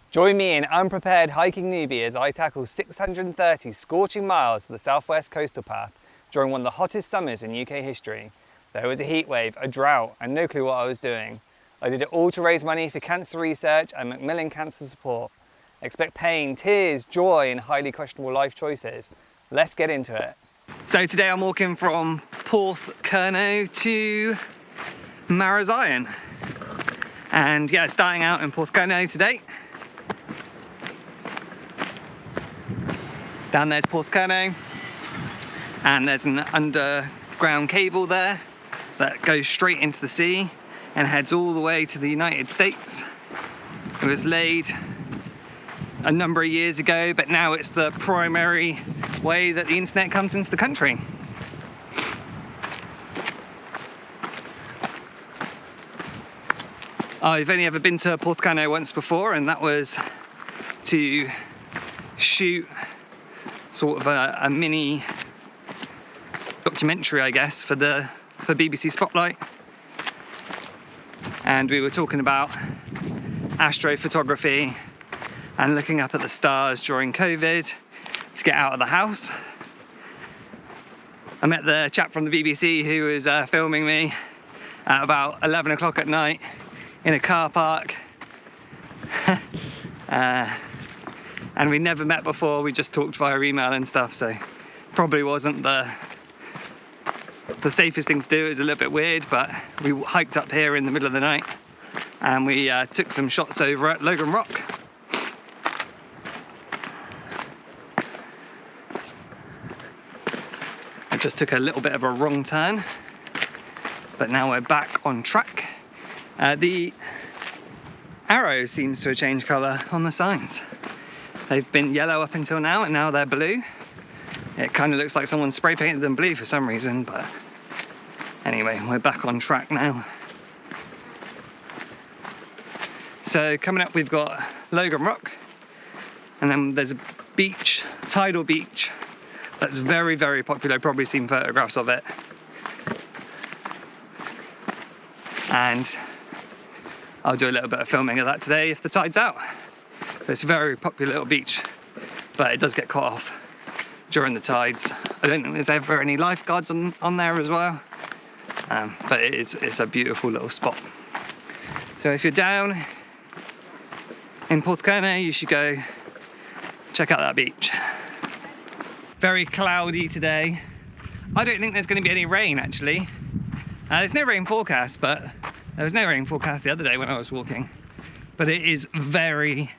Join me in unprepared hiking newbie as I tackle 630 scorching miles of the southwest coastal path during one of the hottest summers in UK history. There was a heat wave, a drought, and no clue what I was doing. I did it all to raise money for cancer research and Macmillan Cancer Support. Expect pain, tears, joy, and highly questionable life choices. Let's get into it. So today I'm walking from Porthcurno to Marazion. And yeah, starting out in Porthcurno today. Down there's Porthcurno, and there's an underground cable there that goes straight into the sea and heads all the way to the United States. It was laid a number of years ago, but now it's the primary way that the internet comes into the country. I've only ever been to Porthcurno once before, and that was to shoot sort of a mini documentary, I guess, for BBC Spotlight. And we were talking about astrophotography and looking up at the stars during COVID to get out of the house. I met the chap from the BBC who was filming me at about 11 o'clock at night in a car park. And we never met before, we just talked via email and stuff, so probably wasn't the safest thing to do. It was a little bit weird, but we hiked up here in the middle of the night and we took some shots over at Logan Rock. I just took a little bit of a wrong turn, but now we're back on track. The arrow seems to have changed colour on the signs. They've been yellow up until now, and now they're blue. It kind of looks like someone spray painted them blue for some reason, but anyway, we're back on track now. So coming up, we've got Logan Rock, and then there's a beach, tidal beach, that's very, very popular. I've probably seen photographs of it. And I'll do a little bit of filming of that today if the tide's out. It's a very popular little beach, but it does get cut off during the tides. I don't think there's ever any lifeguards on there as well, but it's a beautiful little spot. So if you're down in Porthcurno, you should go check out that beach. Very cloudy today. I don't think there's going to be any rain actually. There's no rain forecast, but there was no rain forecast the other day when I was walking. But it is very,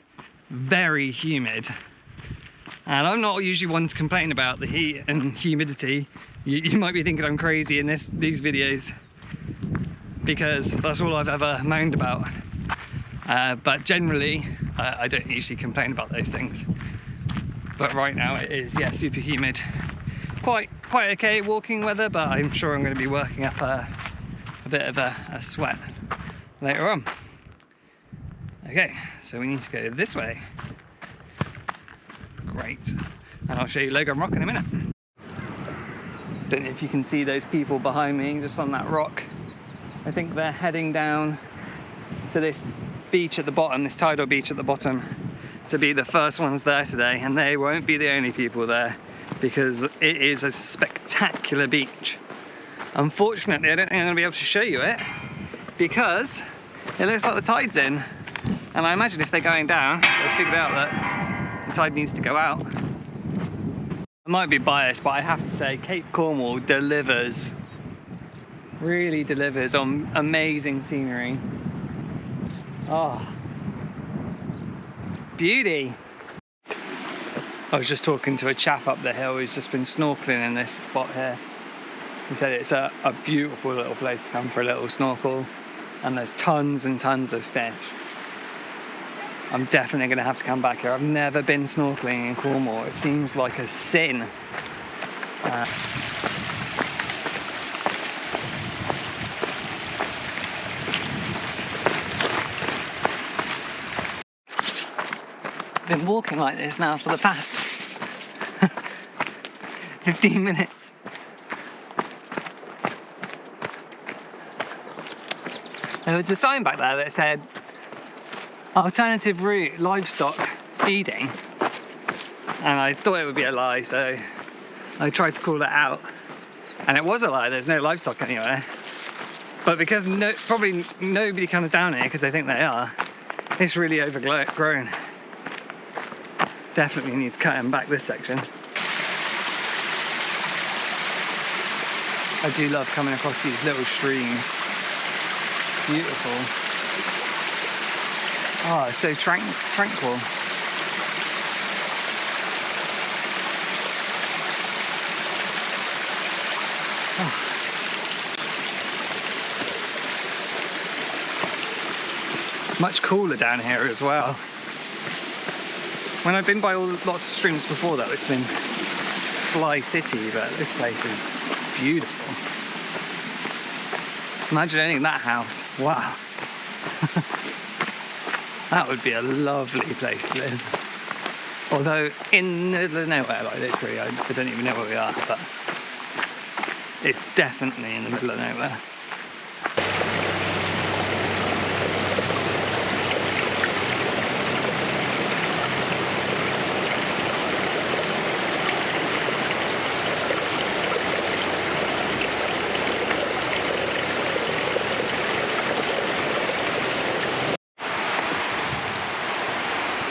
very humid. And I'm not usually one to complain about the heat and humidity. You might be thinking I'm crazy in these videos because that's all I've ever moaned about. But generally, I don't usually complain about those things. But right now it is, yeah, super humid. Quite okay walking weather, but I'm sure I'm going to be working up a bit of a sweat later on. Okay, so we need to go this way. Great. And I'll show you Logan Rock in a minute. Don't know if you can see those people behind me just on that rock. I think they're heading down to this beach at the bottom, this tidal beach at the bottom, to be the first ones there today, and they won't be the only people there because it is a spectacular beach. Unfortunately, I don't think I'm going to be able to show you it because it looks like the tide's in. And I imagine if they're going down, they've figured out that the tide needs to go out. I might be biased, but I have to say Cape Cornwall delivers, really delivers on amazing scenery. Oh, beauty. I was just talking to a chap up the hill who's just been snorkeling in this spot here. He said it's a beautiful little place to come for a little snorkel, and there's tons and tons of fish. I'm definitely going to have to come back here. I've never been snorkeling in Cornwall. It seems like a sin. I've been walking like this now for the past 15 minutes. There was a sign back there that said alternative route, livestock feeding, and I thought it would be a lie, so I tried to call it out, and it was a lie. There's no livestock anywhere, but because probably nobody comes down here because they think they are, it's really overgrown. Definitely needs cutting back this section. I do love coming across these little streams. Beautiful. Oh, it's so tranquil. Oh. Much cooler down here as well. When I've been by lots of streams before though, it's been Fly City, but this place is beautiful. Imagine owning that house. Wow. That would be a lovely place to live. Although in the middle of nowhere, like literally, I don't even know where we are, but it's definitely in the middle of nowhere.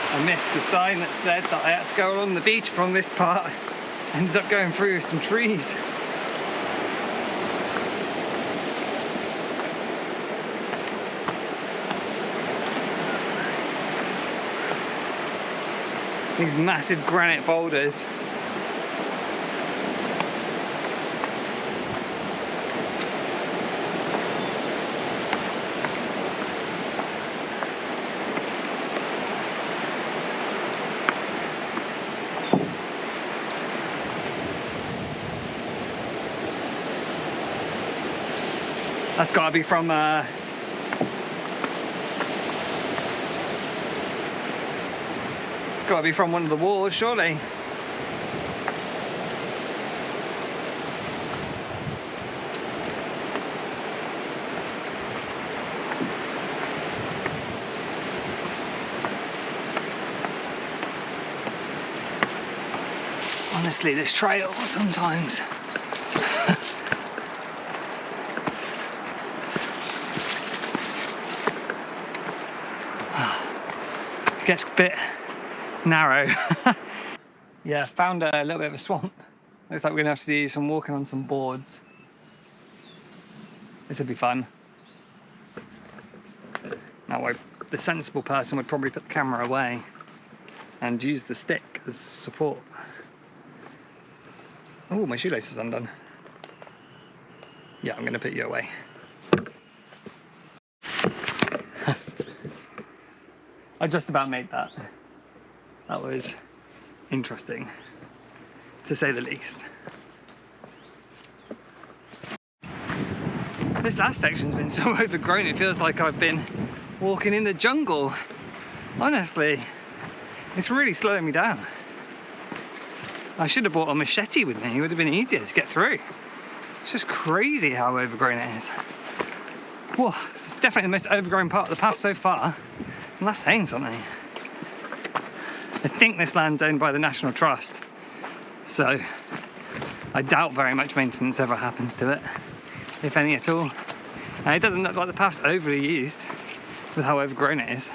I missed the sign that said that I had to go along the beach from this part. Ended up going through some trees. These massive granite boulders. That's got to be from it's got to be from one of the walls, surely. Honestly, this trail sometimes gets a bit narrow. Yeah, found a little bit of a swamp. Looks like we're gonna have to do some walking on some boards. This would be fun. Now, the sensible person would probably put the camera away and use the stick as support. Oh, my shoelace is undone. Yeah, I'm gonna put you away. I just about made that. That was interesting, to say the least. This last section's been so overgrown, it feels like I've been walking in the jungle. Honestly, it's really slowing me down. I should have brought a machete with me, it would have been easier to get through. It's just crazy how overgrown it is. Whoa, it's definitely the most overgrown part of the path so far. And that's saying something. I think this land's owned by the National Trust, so I doubt very much maintenance ever happens to it, if any at all. And it doesn't look like the path's overly used with how overgrown it is.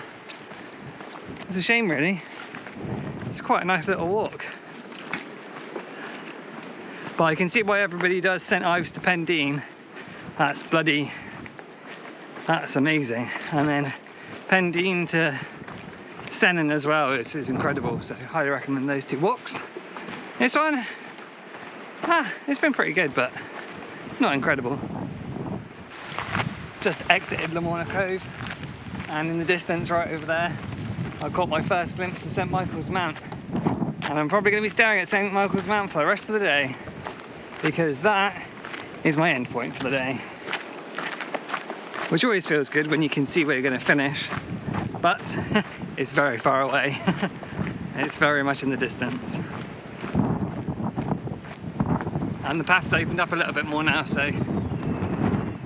It's a shame, really. It's quite a nice little walk. But I can see why everybody does St Ives to Pendine. That's amazing. And then Pendine to Sennen as well is incredible, so I highly recommend those two walks. This one, it's been pretty good, but not incredible. Just exited Lamorna Cove, and in the distance right over there, I caught my first glimpse of St Michael's Mount. And I'm probably going to be staring at St Michael's Mount for the rest of the day, because that is my end point for the day. Which always feels good when you can see where you're going to finish, but it's very far away. It's very much in the distance. And the path's opened up a little bit more now, so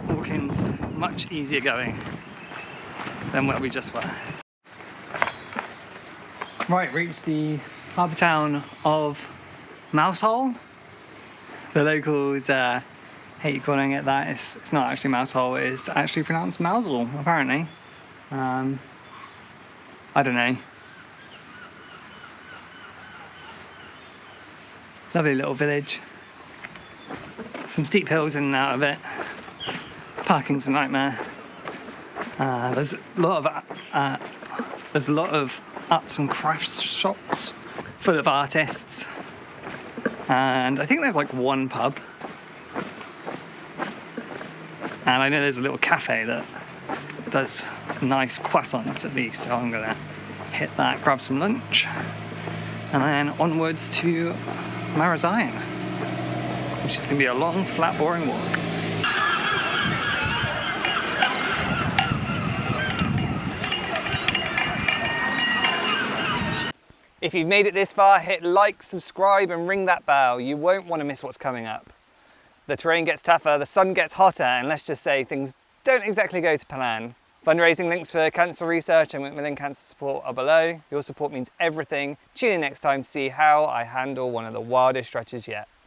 walking's much easier going than where we just were. Right, reached the harbour town of Mousehole. The locals hate calling it that. It's not actually Mousehole, it's actually pronounced Mousehole, apparently. I don't know. Lovely little village. Some steep hills in and out of it. Parking's a nightmare. There's a lot of arts and crafts shops full of artists, and I think there's like one pub, and I know there's a little cafe that does nice croissants at least, so I'm gonna hit that, grab some lunch, and then onwards to Marazion, which is gonna be a long, flat, boring walk. If you've made it this far, hit like, subscribe and ring that bell. You won't want to miss what's coming up. The terrain gets tougher, the sun gets hotter, and let's just say things don't exactly go to plan. Fundraising links for cancer research and Macmillan Cancer Support are below. Your support means everything. Tune in next time to see how I handle one of the wildest stretches yet.